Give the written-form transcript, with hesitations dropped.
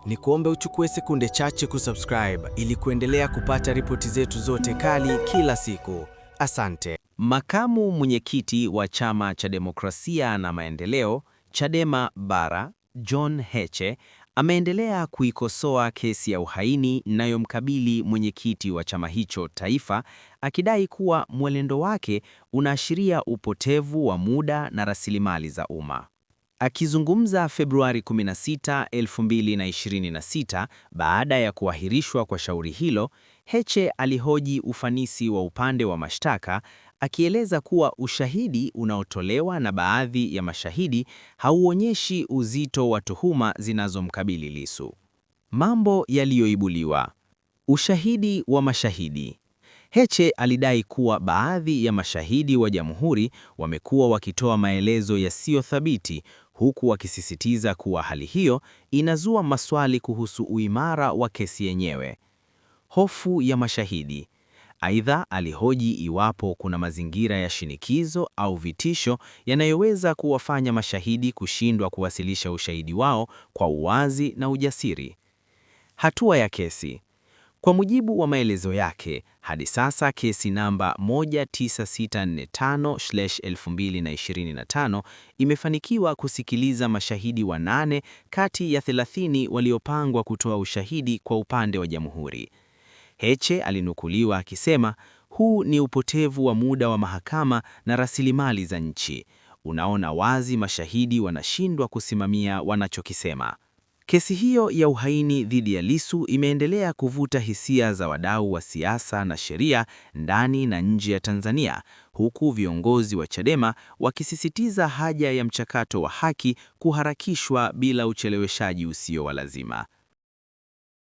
Ni kuombe uchukue sekunde chache kusubscribe ili kuendelea kupata ripoti zetu zote kali kila siku. Asante. Makamu mwenyekiti wa Chama cha Demokrasia na Maendeleo, Chadema Bara, John Heche, ameendelea kuikosoa kesi ya uhaini inayomkabili mwenyekiti wa chama hicho taifa, akidai kuwa mwenendo wake unaashiria upotevu wa muda na rasilimali za umma. Akizungumza Februari 16, 2026 baada ya kuahirishwa kwa shauri hilo, Heche alihoji ufanisi wa upande wa mashtaka, akieleza kuwa ushahidi unaotolewa na baadhi ya mashahidi hauonyeshi uzito wa tuhuma zinazomkabili Lissu. Mambo yaliyoibuliwa. Ushahidi wa mashahidi. Heche alidai kuwa baadhi ya mashahidi wa Jamhuri wamekuwa wakitoa maelezo yasiyo thabiti, huku wakisisitiza kuwa hali hiyo inazua maswali kuhusu uimara wa kesi yenyewe. Hofu ya mashahidi. Aidha, alihoji iwapo kuna mazingira ya shinikizo au vitisho yanayoweza kuwafanya mashahidi kushindwa kuwasilisha ushahidi wao kwa uwazi na ujasiri. Hatua ya kesi. Kwa mujibu wa maelezo yake, hadi sasa kesi namba 19645/2025 imefanikiwa kusikiliza mashahidi 8 kati ya 30 waliopangwa kutoa ushahidi kwa upande wa Jamhuri. Heche alinukuliwa akisema, "Huu ni upotevu wa muda wa mahakama na rasilimali za nchi. Unaona wazi mashahidi wanashindwa kusimamia wanachokisema." Kesi hiyo ya uhaini dhidi ya Lissu imeendelea kuvuta hisia za wadau wa siasa na sheria ndani na nje ya Tanzania, huku viongozi wa Chadema wakisisitiza haja ya mchakato wa haki kuharakishwa bila ucheleweshaji usio wa lazima.